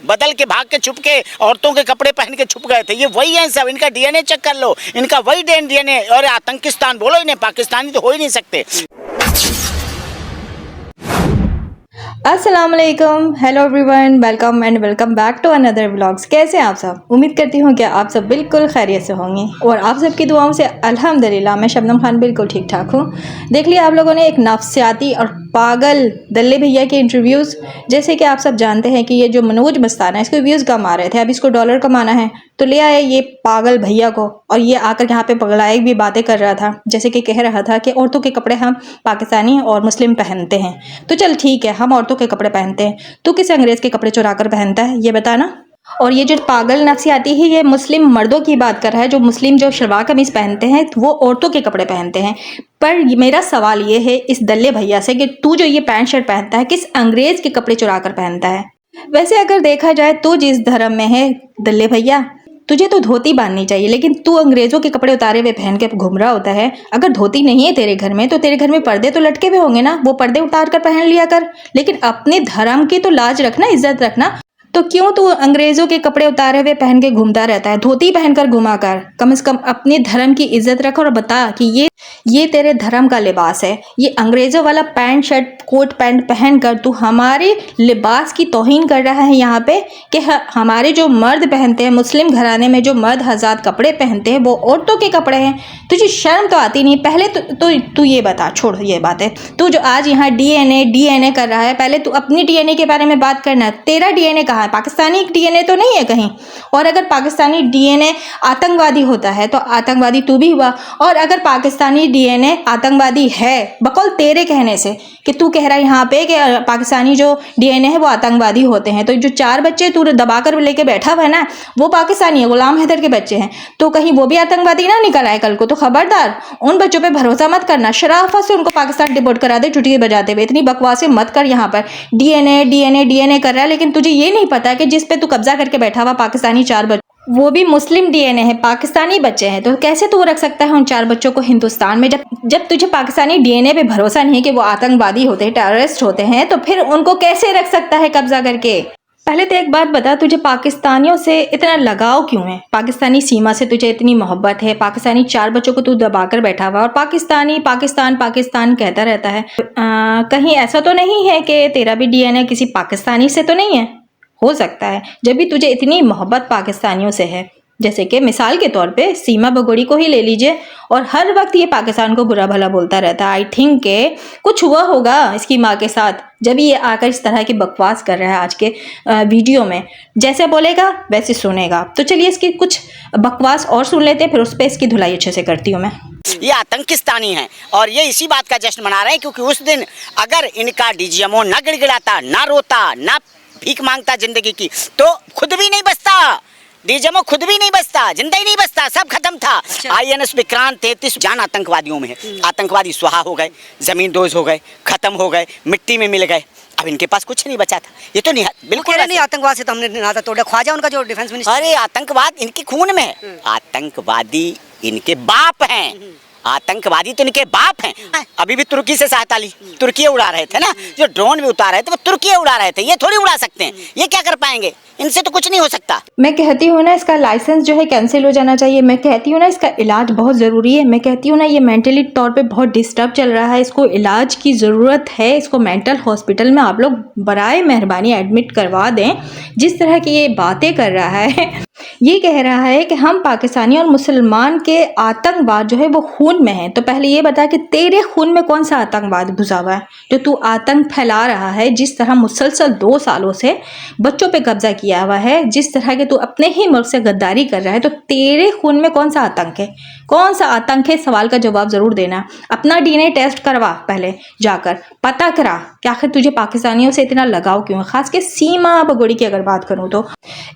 बदल के भाग के छुप के औरतों के कपड़े पहन के छुप गए थे। ये वही है सब, इनका डीएनए चेक कर लो, इनका वही डीएनए। और आतंकिस्तान बोलो इन्हें, पाकिस्तानी तो हो ही नहीं सकते। अस्सलाम वालेकुम, hello everyone, welcome and welcome back to another vlogs. कैसे हैं आप सब? उम्मीद करती हूँ कि आप सब बिल्कुल खैरियत से होंगे और आप सबकी दुआओं से अल्हम्दुलिल्लाह मैं शबनम खान बिल्कुल ठीक ठाक हूँ। देख लिया आप लोगों ने एक नफ्सियाती और पागल दल्ले भैया के इंटरव्यूज़। जैसे कि आप सब जानते हैं कि ये जो मनोज मस्ताना है इसके व्यूज़ कम आ रहे थे, अब इसको डॉलर कमाना है तो ले आए ये पागल भैया को, और ये आकर यहाँ पे पगलाए भी बातें कर रहा था। जैसे कि कह रहा था कि औरतों के कपड़े हम पाकिस्तानी और मुस्लिम पहनते हैं, तो चल ठीक है हम औरतों के कपड़े पहनते हैं, तू किस अंग्रेज़ के कपड़े चुरा कर पहनता है ये बताना। और ये जो पागल नफ्सियाती है ये मुस्लिम मर्दों की बात कर रहा है, जो मुस्लिम जो शलवार कमीज़ पहनते हैं वो औरतों के कपड़े पहनते हैं। पर मेरा सवाल ये है इस दल्ले भैया से कि तू जो ये पैंट शर्ट पहनता है किस अंग्रेज़ के कपड़े चुरा कर पहनता है? वैसे अगर देखा जाए तो जिस धर्म में है दल्ले भैया, तुझे तो धोती बांधनी चाहिए, लेकिन तू अंग्रेजों के कपड़े उतारे हुए पहन के घूम रहा होता है। अगर धोती नहीं है तेरे घर में तो तेरे घर में पर्दे तो लटके हुए होंगे ना, वो पर्दे उतार कर पहन लिया कर। लेकिन अपने धर्म की तो लाज रखना, इज्जत रखना। तो क्यों तू अंग्रेजों के कपड़े उतारे हुए पहन के घूमता रहता है? धोती पहनकर घुमा कर, कम से कम अपने धर्म की इज्जत रख और बता कि ये तेरे धर्म का लिबास है। ये अंग्रेजों वाला पैंट शर्ट कोट पैंट पहन कर तू हमारे लिबास की तौहीन कर रहा है यहाँ पे कि हमारे जो मर्द पहनते हैं, मुस्लिम घराने में जो मर्द हज़ात कपड़े पहनते हैं वो औरतों के कपड़े हैं। तुझे शर्म तो आती नहीं? पहले तू ये बता, छोड़ ये बातें। तू जो आज यहाँ डीएनए कर रहा है, पहले तू अपनी डीएनए के बारे में बात करना। तेरा डीएनए कहाँ है? पाकिस्तानी डीएनए तो नहीं है कहीं। और अगर पाकिस्तानी डीएनए आतंकवादी होता है तो आतंकवादी तू भी हुआ। और अगर पाकिस्तानी डीएनए आतंकवादी है बकौल तेरे कहने से कि तू कह रहा है यहाँ पे कि पाकिस्तानी जो डीएनए है वो आतंकवादी होते हैं, तो जो 4 बच्चे तू दबाकर लेके बैठा हुआ है ना वो पाकिस्तानी है, गुलाम हैदर के बच्चे हैं, तो कहीं वो भी आतंकवादी ना निकल आए कल को। तो खबरदार उन बच्चों पे भरोसा मत करना, शराफत से उनको पाकिस्तान डिपोर्ट करा दे चुटकी बजाते हुए। इतनी बकवासें मत कर। यहाँ पर डीएनए कर रहा है, लेकिन तुझे ये नहीं पता कि जिस पे तू कब्जा करके बैठा हुआ पाकिस्तानी 4 बच्चे वो भी मुस्लिम डीएनए है, पाकिस्तानी बच्चे हैं। तो कैसे तू रख सकता है उन 4 बच्चों को हिंदुस्तान में? जब तुझे पाकिस्तानी डीएनए पे भरोसा नहीं है कि वो आतंकवादी होते हैं, टेररिस्ट होते हैं, तो फिर उनको कैसे रख सकता है कब्जा करके? पहले तो एक बात बता, तुझे पाकिस्तानियों से इतना लगाव क्यों है? पाकिस्तानी सीमा से तुझे इतनी मोहब्बत है? पाकिस्तानी 4 बच्चों को तू दबाकर बैठा हुआ और पाकिस्तान कहता रहता है। कहीं ऐसा तो नहीं है कि तेरा भी डीएनए किसी पाकिस्तानी से तो नहीं है? हो सकता है, जब भी तुझे इतनी मोहब्बत पाकिस्तानियों से है। जैसे कि मिसाल के तौर पे सीमा बगोड़ी को ही ले लीजिए, और हर वक्त ये पाकिस्तान को बुरा भला बोलता रहता है। आई थिंक के कुछ हुआ होगा इसकी माँ के साथ, जब ये आकर इस तरह की बकवास कर रहा है आज के वीडियो में। जैसे बोलेगा वैसे सुनेगा। तो चलिए इसकी कुछ बकवास और सुन लेते हैं, फिर उस पर इसकी धुलाई अच्छे से करती हूँ मैं। ये आतंकिस्तानी हैं और ये इसी बात का जश्न मना रहे हैं क्योंकि उस दिन अगर इनका डीजीएमओ ना गिड़गिड़ाता, ना रोता, ना भीख मांगता जिंदगी की, तो खुद भी नहीं बचता। डीजीएमओ खुद भी नहीं बचता, जिंदा ही नहीं बचता, सब खत्म था। आईएनएस विक्रांत 33 जान आतंकवादियों में है। आतंकवादी स्वाहा हो गए, जमीन दोज हो गए, खत्म हो गए, मिट्टी में मिल गए। अब इनके पास कुछ नहीं बचा था। ये तो नहीं, बिल्कुल नहीं। आतंकवाद से तो हमने नाता तोड़ा। ख्वाजा उनका जो डिफेंस मिनिस्टर, अरे आतंकवाद इनके खून में है। आतंकवादी इनके बाप हैं, आतंकवादी तो इनके बाप हैं। अभी भी तुर्की से सहायता ली, तुर्की उड़ा रहे थे ना, जो ड्रोन में उतार रहे थे वो तुर्की उड़ा रहे थे। ये थोड़ी उड़ा सकते हैं, ये क्या कर पाएंगे? इनसे तो कुछ नहीं हो सकता। मैं कहती हूँ ना इसका लाइसेंस जो है कैंसिल हो जाना चाहिए। मैं कहती हूँ ना इसका इलाज बहुत ज़रूरी है। मैं कहती हूँ ना ये मेंटली तौर पे बहुत डिस्टर्ब चल रहा है, इसको इलाज की ज़रूरत है। इसको मेंटल हॉस्पिटल में आप लोग बराए मेहरबानी एडमिट करवा दें। जिस तरह की ये बातें कर रहा है, ये कह रहा है कि हम पाकिस्तानी और मुसलमान के आतंकवाद जो है वो खून में है। तो पहले ये बता कि तेरे खून में कौन सा आतंकवाद घुसा हुआ है जो तू आतंक फैला रहा है? जिस तरह मुसलसल 2 सालों से बच्चों पे कब्जा किया हुआ है, जिस तरह के तू अपने ही मुल्क से गद्दारी कर रहा है, तो तेरे खून में कौन सा आतंक है? कौन सा आतंक है? सवाल का जवाब जरूर देना। अपना डीएनए टेस्ट करवा, पहले जाकर पता करा कि आखिर तुझे पाकिस्तानियों से इतना लगाव क्यों है। खास के सीमा बगोड़ी की अगर बात करूँ तो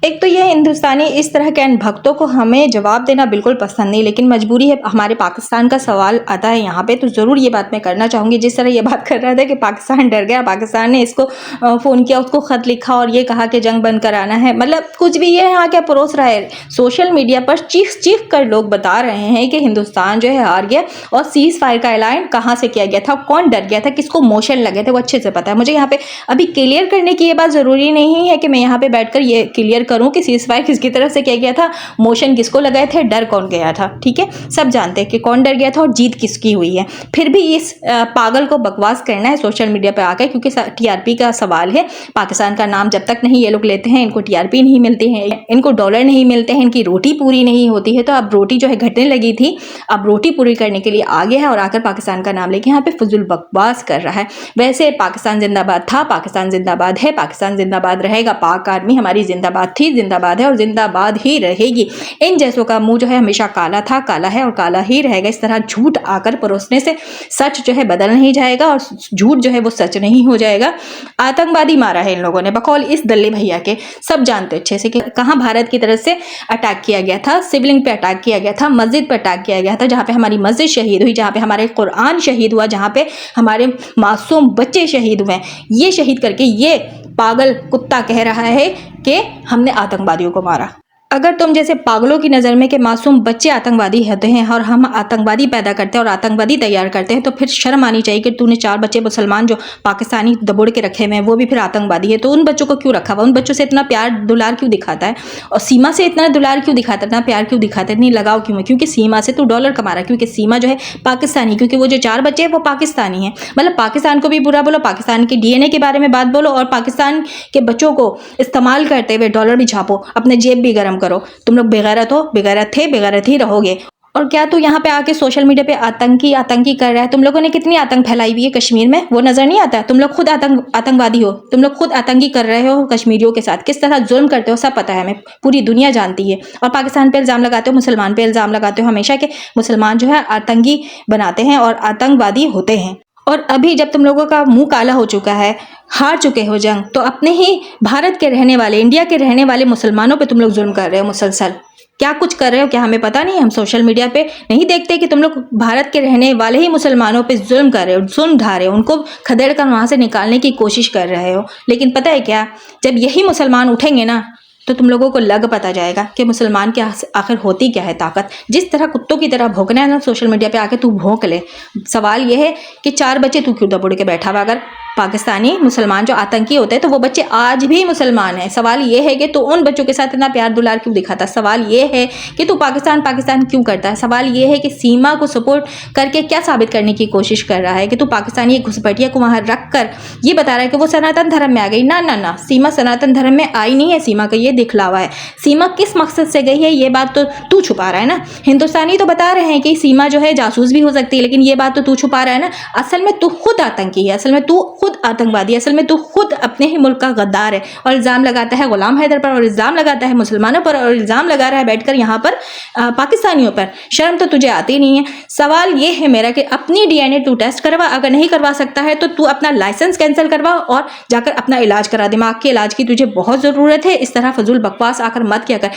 एक तो ये हिंदुस्तानी इस इस तरह के भक्तों को हमें जवाब देना बिल्कुल पसंद नहीं, लेकिन मजबूरी है। हमारे पाकिस्तान का सवाल आता है यहाँ पे, तो ज़रूर ये बात मैं करना चाहूँगी। जिस तरह ये बात कर रहा था कि पाकिस्तान डर गया, पाकिस्तान ने इसको फ़ोन किया, उसको ख़त लिखा और ये कहा कि जंग बंद कराना है, मतलब कुछ भी ये यहाँ क्या परोस रहा है। सोशल मीडिया पर चीख कर लोग बता रहे हैं कि हिंदुस्तान जो है हार गया, और सीज़ फायर का ऐलान कहाँ से किया गया था, कौन डर गया था, किसको मोशन लगे थे, वो अच्छे से पता है मुझे। यहाँ पे अभी क्लियर करने की ये बात ज़रूरी नहीं है कि मैं यहाँ पे बैठकर ये क्लियर करूँ कि सीज़ फायर किसकी तरफ से किया गया था, मोशन किसको लगाए थे, डर कौन गया था। ठीक है, सब जानते हैं कि कौन डर गया था और जीत किसकी हुई है। फिर भी इस पागल को बकवास करना है सोशल मीडिया पे आकर, क्योंकि टीआरपी का सवाल है। पाकिस्तान का नाम जब तक नहीं ये लोग लेते हैं, इनको टीआरपी नहीं मिलती है, इनको डॉलर नहीं मिलते हैं, इनकी रोटी पूरी नहीं होती है। तो अब रोटी जो है घटने लगी थी, अब रोटी पूरी करने के लिए आ गया है और आकर पाकिस्तान का नाम लेके यहाँ पे फजूल बकवास कर रहा है। वैसे पाकिस्तान जिंदाबाद था, पाकिस्तान जिंदाबाद है, पाकिस्तान जिंदाबाद रहेगा। पाक आर्मी हमारी जिंदाबाद थी, जिंदाबाद है और जिंदाबाद ही रहेगी। इन जैसों का मुंह जो है हमेशा काला था, काला है और काला ही रहेगा। इस तरह झूठ आकर परोसने से सच जो है बदल नहीं जाएगा और झूठ जो है वो सच नहीं हो जाएगा। आतंकवादी मारा है इन लोगों ने, बकौल इस दल्ले भैया के। सब जानते अच्छे से कि कहाँ भारत की तरफ से अटैक किया गया था, सिविलियन पे अटैक किया गया था, मस्जिद पे अटैक किया गया था, जहाँ पे हमारी मस्जिद शहीद हुई, जहाँ पे हमारे कुरान शहीद हुआ, जहाँ पे हमारे मासूम बच्चे शहीद हुए। ये शहीद करके ये पागल कुत्ता कह रहा है कि हमने आतंकवादियों को मारा। अगर तुम जैसे पागलों की नज़र में कि मासूम बच्चे आतंकवादी होते हैं और हम आतंकवादी पैदा करते हैं और आतंकवादी तैयार करते हैं, तो फिर शर्म आनी चाहिए कि तूने 4 बच्चे मुसलमान जो पाकिस्तानी दबोड़ के रखे हुए हैं वो भी फिर आतंकवादी है। तो उन बच्चों को क्यों रखा हुआ, उन बच्चों से इतना प्यार दुलार क्यों दिखाता है, और सीमा से इतना दुलार क्यों दिखाता है, इतना प्यार क्यों दिखाता है, इतनी लगाव क्यों है? क्योंकि सीमा से तू डॉलर कमा रहा है, क्योंकि सीमा जो है पाकिस्तानी, क्योंकि वो जो 4 बच्चे हैं वो पाकिस्तानी हैं। मतलब पाकिस्तान को भी बुरा बोलो, पाकिस्तान के DNA के बारे में बात बोलो और पाकिस्तान के बच्चों को इस्तेमाल करते हुए डॉलर भी छापो, अपने जेब भी गर्म करो। तुम लोग बेगैरत हो, बेगैरत थे, बेगैरत ही रहोगे। और क्या तू यहाँ पे आके सोशल मीडिया पे आतंकी कर रहा है? तुम लोगों ने कितनी आतंक फैलाई हुई है कश्मीर में, वो नजर नहीं आता? तुम लोग खुद आतंकवादी हो, तुम लोग खुद आतंकी कर रहे हो कश्मीरियों के साथ, किस तरह जुल्म करते हो सब पता है हमें, पूरी दुनिया जानती है। और पाकिस्तान पे इल्ज़ाम लगाते हो, मुसलमान पे इल्ज़ाम लगाते हो हमेशा के मुसलमान जो है आतंकी बनाते हैं और आतंकवादी होते हैं। और अभी जब तुम लोगों का मुंह काला हो चुका है, हार चुके हो जंग, तो अपने ही भारत के रहने वाले, इंडिया के रहने वाले मुसलमानों पे तुम लोग जुल्म कर रहे हो मुसलसल। क्या कुछ कर रहे हो, क्या हमें पता नहीं? हम सोशल मीडिया पे नहीं देखते कि तुम लोग भारत के रहने वाले ही मुसलमानों पे जुल्म कर रहे हो, जुल्म ढा रहे हो, उनको खदेड़ कर वहाँ से निकालने की कोशिश कर रहे हो। लेकिन पता है क्या, जब यही मुसलमान उठेंगे ना तो तुम लोगों को लग पता जाएगा कि मुसलमान के आखिर होती क्या है ताकत। जिस तरह कुत्तों की तरह भौंकना है ना सोशल मीडिया पे आके, तू भौंक ले। सवाल यह है कि 4 बच्चे तू क्यों दबोड़ के बैठा हुआ? अगर पाकिस्तानी मुसलमान जो आतंकी होते हैं तो वो बच्चे आज भी मुसलमान हैं। सवाल ये है कि तू उन बच्चों के साथ इतना प्यार दुलार क्यों दिखाता? सवाल ये है कि तू पाकिस्तान क्यों करता है? सवाल ये है कि सीमा को सपोर्ट करके क्या साबित करने की कोशिश कर रहा है कि तू पाकिस्तानी घुसपैठिया को वहाँ रख कर ये बता रहा है कि वो सनातन धर्म में आ गई। ना ना ना, सीमा सनातन धर्म में आई नहीं है। सीमा का ये दिखलावा है। सीमा किस मकसद से गई है ये बात तो तू छुपा रहा है ना। हिंदुस्तानी तो बता रहे हैं कि सीमा जो है जासूस भी हो सकती है, लेकिन ये बात तो तू छुपा रहा है ना। असल में तू खुद आतंकी है, असल में तू खुद आतंकवादी, असल में तू खुद अपने ही मुल्क का गद्दार है। और इल्ज़ाम लगाता है गुलाम हैदर पर, और इल्ज़ाम लगाता है मुसलमानों पर, और इल्ज़ाम लगा रहा है बैठकर यहाँ पर पाकिस्तानियों पर। शर्म तो तुझे आती नहीं है। सवाल ये है मेरा कि अपनी DNA तू टेस्ट करवा, अगर नहीं करवा सकता है तो तू अपना लाइसेंस कैंसिल करवा और जाकर अपना इलाज करा। दिमाग के इलाज की तुझे बहुत ज़रूरत है। इस तरह फजूल बकवास आकर मत किया कर।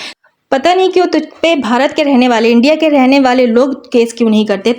पता नहीं क्यों तुझ पे भारत के रहने वाले, इंडिया के रहने वाले लोग केस क्यों नहीं करते,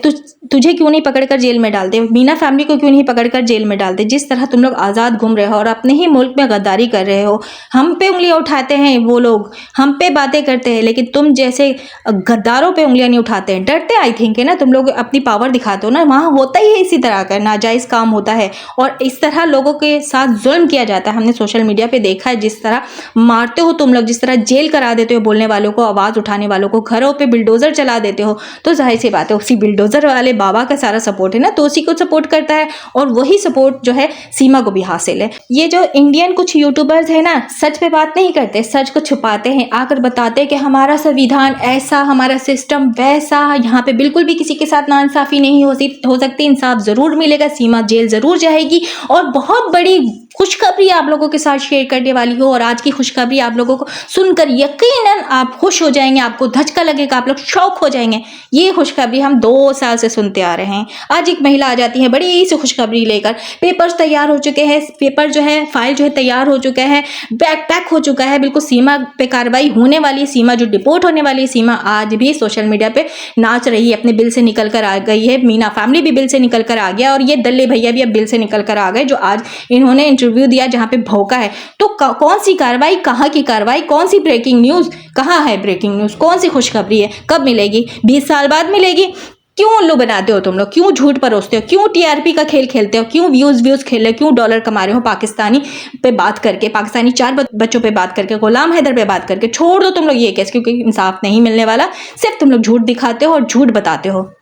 तुझे क्यों नहीं पकड़कर जेल में डालते, मीना फैमिली को क्यों नहीं पकड़कर जेल में डालते। जिस तरह तुम लोग आज़ाद घूम रहे हो और अपने ही मुल्क में गद्दारी कर रहे हो, हम पे उंगलियां उठाते हैं वो लोग, हम पे बातें करते हैं, लेकिन तुम जैसे गद्दारों पे उंगलियां नहीं उठाते हैं। डरते आई थिंक है ना, तुम लोग अपनी पावर दिखाते हो ना। वहाँ होता ही है इसी तरह का नाजायज़ काम होता है और इस तरह लोगों के साथ जुल्म किया जाता है। हमने सोशल मीडिया पर देखा है जिस तरह मारते हो तुम लोग, जिस तरह जेल करा देते हो बोलने वालों को, आवाज़ उठाने वालों को, घरों पे बिल्डोजर चला देते हो। तो जाहिर सी बात है उसी बिल्डोजर वाले बाबा का सारा सपोर्ट है ना, तो उसी को सपोर्ट करता है और वही सपोर्ट जो है सीमा को भी हासिल है। ये जो इंडियन कुछ यूट्यूबर्स है ना, सच पे बात नहीं करते, सच को छुपाते हैं, आकर बताते हैं कि हमारा संविधान ऐसा, हमारा सिस्टम वैसा, यहाँ पे बिल्कुल भी किसी के साथ नाइंसाफी नहीं हो सकती, इंसाफ जरूर मिलेगा, सीमा जेल जरूर जाएगी और बहुत बड़ी खुशखबरी आप लोगों के साथ शेयर करने वाली हूँ। और आज की खुशखबरी आप लोगों को सुनकर यकीनन आप खुश हो जाएंगे, आपको धचका लगेगा, आप लोग शौक हो जाएंगे। ये खुशखबरी हम 2 साल से सुनते आ रहे हैं। आज एक महिला आ जाती है बड़ी सी खुशखबरी लेकर, पेपर्स तैयार हो चुके हैं, पेपर जो है फाइल जो है तैयार हो चुका है, बैग पैक हो चुका है, बिल्कुल सीमा पे कार्रवाई होने वाली है, सीमा जो डिपोर्ट होने वाली है, सीमा आज भी सोशल मीडिया पे नाच रही है, अपने बिल से निकल कर आ गई है, मीना फैमिली भी बिल से निकल कर आ गया और ये दल्ले भैया भी अब बिल से निकल कर आ गए, जो आज इन्होंने इंटरव्यू दिया जहां पे भौंका है। तो कौन सी कार्रवाई, कहां की कार्रवाई, कौन सी ब्रेकिंग न्यूज, कहां है ब्रेकिंग न्यूज, कौन सी खुशखबरी है, कब मिलेगी? 20 साल बाद मिलेगी? क्यों उल्लू बनाते हो तुम लोग, क्यों झूठ परोसते हो, क्यों टीआरपी का खेल खेलते हो, क्यों व्यूज खेल रहे हो, क्यों डॉलर कमा रहे हो पाकिस्तानी पे बात करके, पाकिस्तानी 4 बच्चों पे बात करके, गुलाम हैदर पे बात करके? छोड़ दो तुम लोग ये केस, क्योंकि इंसाफ नहीं मिलने वाला। सिर्फ तुम लोग झूठ दिखाते हो और झूठ बताते हो।